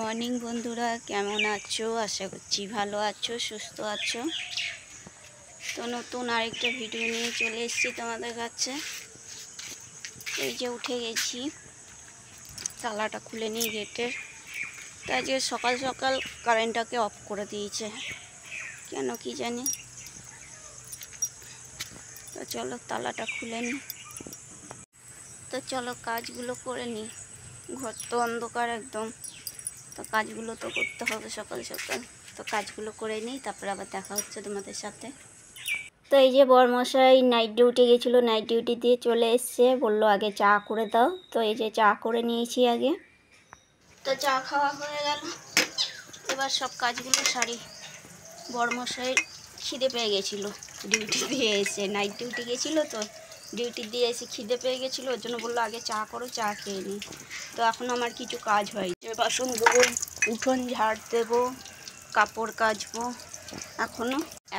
Morning বন্ধুরা, কেমন আছো? আশা করছি ভালো আছো, সুস্থ আছো। তো নতুন আরেকটা ভিডিও নিয়ে চলে এসেছি তোমাদের কাছে। এই যে উঠে গেছি, তালাটা খুলে নিই গেটের। তো আজকে সকাল সকাল কারেন্টটাকে অফ করে দিয়েছে, কেন কি জানি। তো চলো তালাটা খুলে নিই। তো চলো কাজগুলো করে নিই, ঘর তো অন্ধকার একদম। তো কাজগুলো তো করতে হবে সকাল সকাল। তো কাজগুলো করে নিই, তারপরে আবার দেখা হচ্ছে তোমাদের সাথে। তো এই যে বরমশাই নাইট ডিউটি গেছিলো, নাইট ডিউটি দিয়ে চলে এসছে, বললো আগে চা করে দাও। তো এই যে চা করে নিয়েছি আগে। তো চা খাওয়া হয়ে গেল, এবার সব কাজগুলো সারি। বরমশাই খিদে পেয়ে গেছিলো, ডিউটি দিয়ে এসে, নাইট ডিউটি গেছিলো, তো ডিউটি দিয়ে এসে খিদে পেয়ে গেছিলো, ওর জন্য বললো আগে চা করো, চা খেয়ে নিই। তো এখন আমার কিছু কাজ হয়, বাসন ধোবো, উঠোন ঝাড় দেবো, কাপড় কাচবো,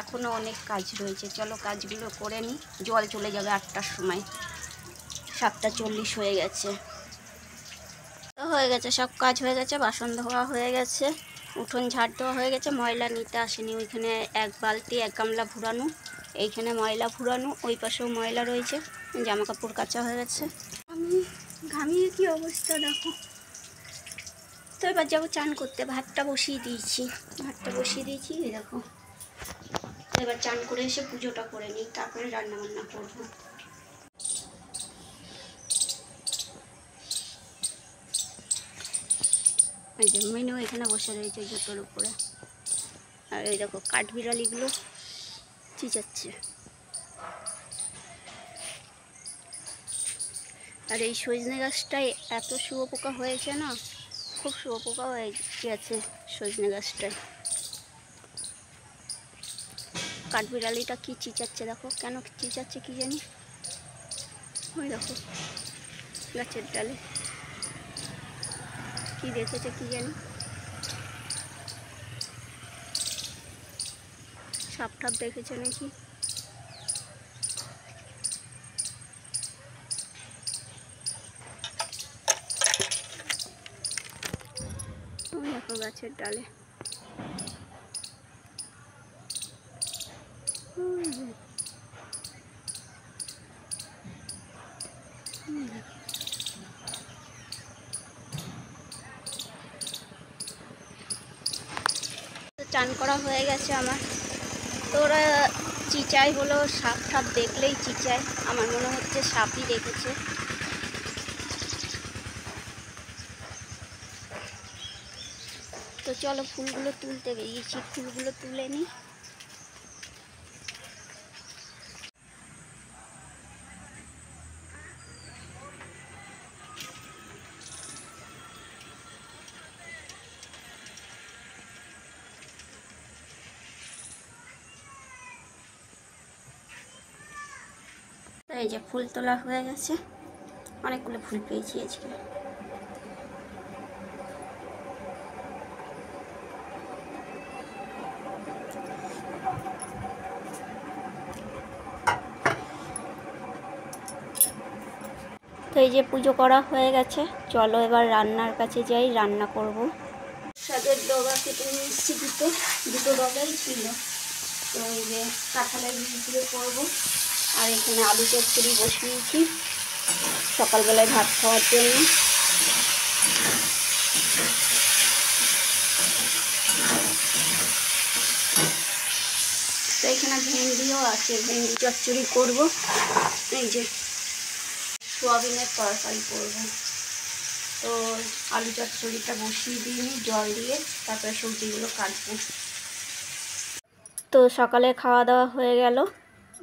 এখনও অনেক কাজ রয়েছে। চলো কাজগুলো করে নিই। জল চলে যাবে 8টার সময়, 7:40 হয়ে গেছে। তো হয়ে গেছে, সব কাজ হয়ে গেছে, বাসন ধোয়া হয়ে গেছে, উঠোন ঝাড় দেওয়া হয়ে গেছে। ময়লা নিতে আসেনি, ওইখানে এক বালতি 1 গামলা ভুরানো, এইখানে ময়লা ভুরানো, ওই পাশেও ময়লা রয়েছে। জামা কাপড় কাচা হয়ে গেছে। আমি ঘামিয়ে কি অবস্থা দেখো। তো এবার যাবো চান করতে। ভাতটা বসিয়ে দিয়েছি, এই দেখো। এবার চান করে এসে পুজোটা করে নিই, তারপরে রান্না বান্না করবো। এই যে মেনু এখানে বসে রয়েছে জুতোর উপরে, আর এই দেখো কাঠবিড়ালিগুলো চিচাচ্ছে। আর এই সজনে গাছটায় এত শুয়োপোকা হয়েছে না, খুব শুয়োপোকা হয়ে গেছে সজনে গাছটায়। কাঠবিড়ালিটা কি চিচাচ্ছে দেখো, কেন চিচাচ্ছে কি জানি। ওই দেখো গাছের ডালে কি দেখেছে কি জানি, সাপ টাপ দেখেছে নাকি। দেখো গাছের ডালে চান করা হয়ে গেছে আমার। তো ওরা চিচাই হলো, সাপ টাপ দেখলেই চিচায়, আমার মনে হচ্ছে সাপই দেখেছে। তো চলো ফুলগুলো তুলতে বেরিয়েছি, ফুলগুলো তুলে নিই। এই যে ফুল তোলা হয়ে গেছে, অনেকগুলো ফুল পেয়েছি আজকে। তো এই যে পুজো করা হয়ে গেছে, চলো এবার রান্নার কাছে যাই, রান্না করব। সাদের ডগা কেটে নিয়ে এসেছি, দুটো ডগাই ছিল। তো এই যে কাঁঠালের বীজ দিয়ে করবো। আর এখানে আলু চচ্চড়ি বসিয়েছি সকালবেলায় ভাত খাওয়ার জন্য। তো এখানে ভেন্ডিও আছে, ভেন্ডি চচ্চড়ি করব। এই যে সোয়াবিনের তরকারি করব। তো আলু চচ্চড়িটা বসিয়ে দিয়ে জল দিয়ে তারপরে সবজিগুলো কাটবো। তো সকালে খাওয়া দাওয়া হয়ে গেল,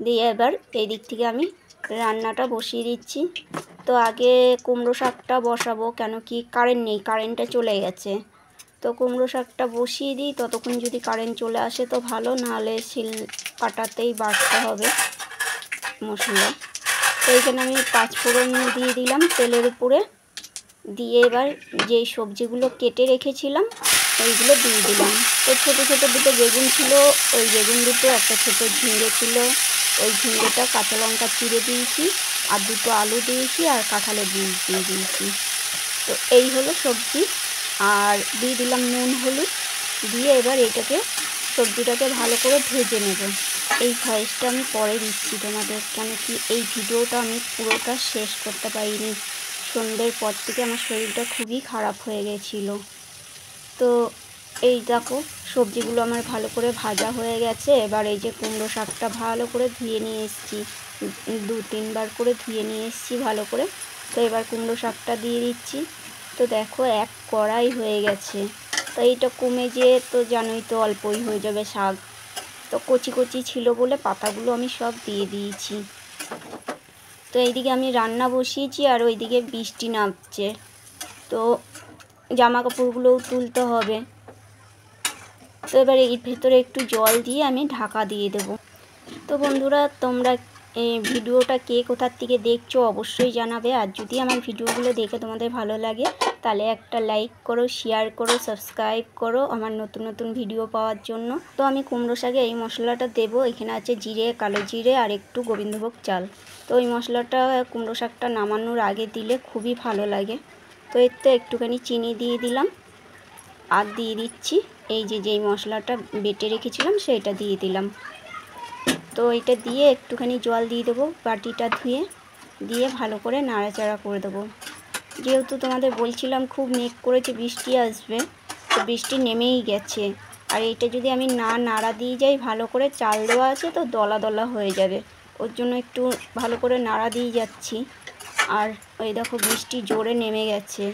দিয়ে এবার এই দিক থেকে আমি রান্নাটা বসিয়ে দিচ্ছি। তো আগে কুমড়ো শাকটা বসাবো, কেন কি কারেন্ট নেই, কারেন্টটা চলে গেছে। তো কুমড়ো শাকটা বসিয়ে দিই, ততক্ষণ যদি কারেন্ট চলে আসে তো ভালো, নাহলে শিল পাটাতেই বাটতে হবে মশলা। তো এইখানে আমি 5 ফোড়ন দিয়ে দিলাম তেলের উপরে, দিয়ে এবার যেই সবজিগুলো কেটে রেখেছিলাম ওইগুলো দিয়ে দিলাম। তো ছোটো ছোটো দুটো বেগুন ছিল, ওই বেগুন দুটো, একটা ছোটো ঝিঙে ছিল, ওই ঝিঙেটা কাঁচা লঙ্কা চিড়ে দিয়েছি, আর দুটো আলু দিয়েছি, আর কাঁঠালের বীজ দিয়ে দিয়েছি। তো এই হলো সবজি। আর দিয়ে দিলাম নুন হলুদ, দিয়ে এবার এটাকে সবজিটাকে ভালো করে ভেজে নেব। এই ভয়েসটা আমি পরে দিচ্ছি তোমাদের, কেন কি এই ভিডিওটা আমি পুরোটা শেষ করতে পারিনি। সন্ধ্যের পর থেকে আমার শরীরটা খুবই খারাপ হয়ে গেছিলো। তো এই দেখো সবজিগুলো আমার ভালো করে ভাজা হয়ে গেছে। এবার এই যে কুমড়ো শাকটা ভালো করে ধুয়ে নিয়ে এসেছি, 2-3 বার করে ধুয়ে নিয়ে এসেছি ভালো করে। তো এবার কুমড়ো শাকটা দিয়ে দিচ্ছি। তো দেখো এক কড়াই হয়ে গেছে। তো এইটা কমে যেয়ে তো জানোই তো অল্পই হয়ে যাবে শাক। তো কচি কচি ছিল বলে পাতাগুলো আমি সব দিয়ে দিয়েছি। তো এইদিকে আমি রান্না বসিয়েছি আর ওইদিকে বৃষ্টি নামছে। তো জামা কাপড়গুলোও তুলতে হবে। তো এবার এর ভেতরে একটু জল দিয়ে আমি ঢাকা দিয়ে দেব। তো বন্ধুরা, তোমরা এই ভিডিওটা কে কোথার থেকে দেখছো অবশ্যই জানাবে। আর যদি আমার ভিডিওগুলো দেখে তোমাদের ভালো লাগে তাহলে একটা লাইক করো, শেয়ার করো, সাবস্ক্রাইব করো আমার নতুন নতুন ভিডিও পাওয়ার জন্য। তো আমি কুমড়ো শাকে এই মশলাটা দেব। এখানে আছে জিরে, কালো জিরে আর একটু গোবিন্দভোগ চাল। তো এই মশলাটা কুমড়ো শাকটা নামানোর আগে দিলে খুবই ভালো লাগে। তো এর তো একটুখানি চিনি দিয়ে দিলাম আর দিয়ে দিচ্ছি এই যেই মশলাটা বেটে রেখেছিলাম সেটা দিয়ে দিলাম। তো এটা দিয়ে একটুখানি জল দিয়ে দেবো বাটিটা ধুয়ে, দিয়ে ভালো করে নাড়াচাড়া করে দেবো। যেহেতু তোমাদের বলছিলাম খুব মেঘ করেছে, বৃষ্টি আসবে, তো বৃষ্টি নেমেই গেছে। আর এইটা যদি আমি না নাড়া দিয়ে যাই ভালো করে, চাল দেওয়া আছে তো দলা দলা হয়ে যাবে, ওর জন্য একটু ভালো করে নাড়া দিয়ে যাচ্ছি। আর ওই দেখো বৃষ্টি জোরে নেমে গেছে।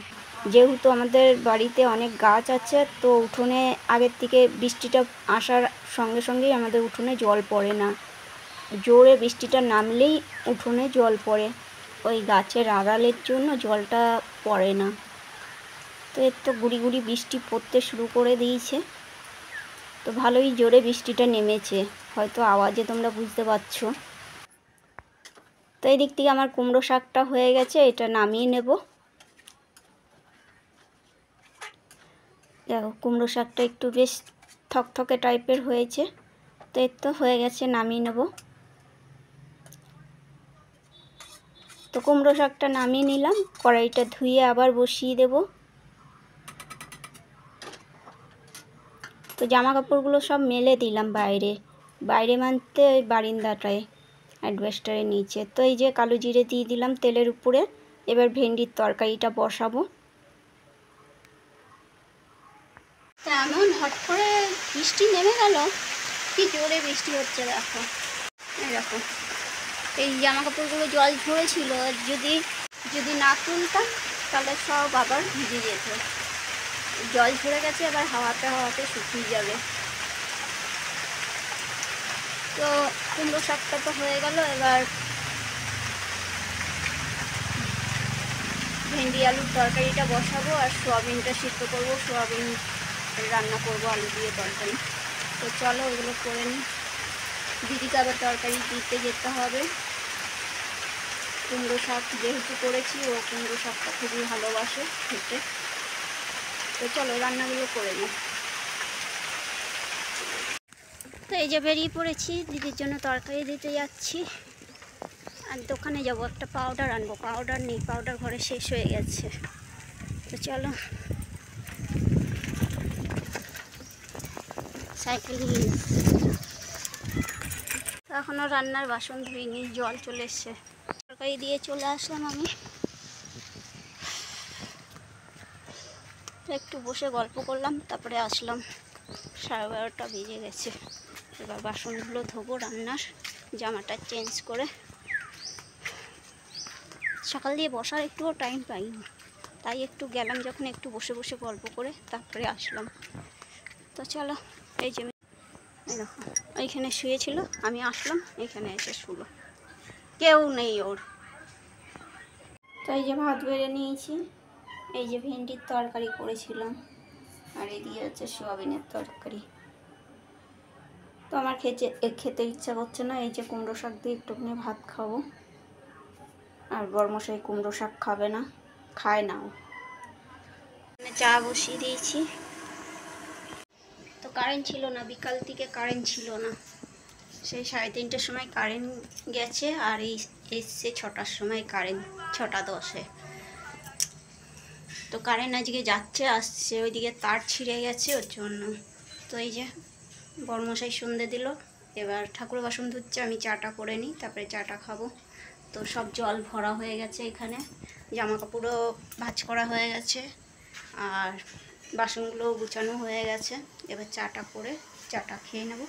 যেহেতু আমাদের বাড়িতে অনেক গাছ আছে, তো উঠোনে আগের থেকে বৃষ্টিটা আসার সঙ্গে সঙ্গেই আমাদের উঠোনে জল পড়ে না। জোরে বৃষ্টিটা নামলেই উঠোনে জল পড়ে, ওই গাছের আড়ালের জন্য জলটা পড়ে না। তো এর তো গুড়ি গুড়ি বৃষ্টি পড়তে শুরু করে দিয়েছে। তো ভালোই জোরে বৃষ্টিটা নেমেছে, হয়তো আওয়াজে তোমরা বুঝতে পারছো। তো এই দিক থেকে আমার কুমড়ো শাকটা হয়ে গেছে, এটা নামিয়ে নেব। দেখো কুমড়ো শাকটা একটু বেশ থকথকে টাইপের হয়েছে। তো এর তো হয়ে গেছে, নামিয়ে নেব। তো কুমড়ো শাকটা নামিয়ে নিলাম, কড়াইটা ধুয়ে আবার বসিয়ে দেব। তো জামা কাপড়গুলো সব মেলে দিলাম বাইরে মানতে ওই বারিন্দাটায় অ্যাডভেস্টারের নিচে। তো এই যে কালো জিরে দিয়ে দিলাম তেলের উপরে। এবার ভেন্ডির তরকারিটা বসাবো। তা এমন হট করে বৃষ্টি নেমে গেল, কি জোরে বৃষ্টি হচ্ছে দেখো। এই দেখো এই জামা কাপড়গুলো জল ঝরেছিল, যদি না তুলতাম তাহলে সব আবার ভিজে যেত। জল ঝরে গেছে, এবার হাওয়াতে শুকিয়ে যাবে। তো কুমড়ো শাকটা তো হয়ে গেল, এবার ভেন্ডি আলুর তরকারিটা বসাবো আর সোয়াবিনটা সিদ্ধ করবো। সোয়াবিন রান্না করবো আলু দিয়ে তরকারি। তো চলো ওইগুলো করে নিই। দিদিকে আবার তরকারি দিতে যেতে হবে। কুমড়ো শাক যেহেতু করেছি, ও কুমড়ো শাকটা খুবই ভালোবাসে খেতে। তো চলো রান্নাগুলো করে নিই। তো এই যে বেরিয়ে পড়েছি, দিদির জন্য তরকারি দিতে যাচ্ছি। আর দোকানে যাব, একটা পাউডার আনবো। পাউডার নেই, পাউডার ঘরে শেষ হয়ে গেছে। তো চলো সাইকেল নিয়ে। এখনও রান্নার বাসন ধুইনি, জল চলে এসছে। তরকারি দিয়ে চলে আসলাম আমি। একটু বসে গল্প করলাম, তারপরে আসলাম। 12:30 বেজে গেছে। এবার বাসনগুলো ধোবো রান্নার, জামাটা চেঞ্জ করে। সকাল দিয়ে বসার একটুও টাইম পাইনি, তাই একটু গেলাম যখন, একটু বসে বসে গল্প করে তারপরে আসলাম। তো চলো এই যে দেখো এইখানে শুয়েছিল, আমি আসলাম, এখানে এসে শুলো, কেউ নেই ওর। তো এই যে ভাত বেড়ে নিয়েছি, এই যে ভেন্ডির তরকারি করেছিলাম, আর এদিকে হচ্ছে সোয়াবিনের তরকারি। তো আমার খেতে ইচ্ছা করছে না, এই যে কুমড়ো শাক দিয়ে একটুখানি ভাত খাবো। আর বড়মশাই কুমড়ো শাক খাবে না, খায় না ও। চা বসিয়ে দিয়েছি। তো কারেন্ট ছিল না, বিকাল থেকে কারেন্ট ছিল না। সেই 3:30টার সময় কারেন্ট গেছে, আর এই এসছে 6টার সময় কারেন্ট, 6টা 10-এ। তো কারেন্ট আজকে যাচ্ছে আসছে, ওইদিকে তার ছিঁড়ে গেছে ওর জন্য। তো এই যে বড়মশাই সন্ধে দিল, এবার ঠাকুর বাসন ধুচ্ছে, আমি চাটা করে নিই, তারপরে চাটা খাবো। তো সব জল ভরা হয়ে গেছে এখানে, জামা কাপড়ও ভাঁজ করা হয়ে গেছে, আর বাসনগুলো গুছানো হয়ে গেছে। এবার চাটা করে চাটা খেয়ে নেব।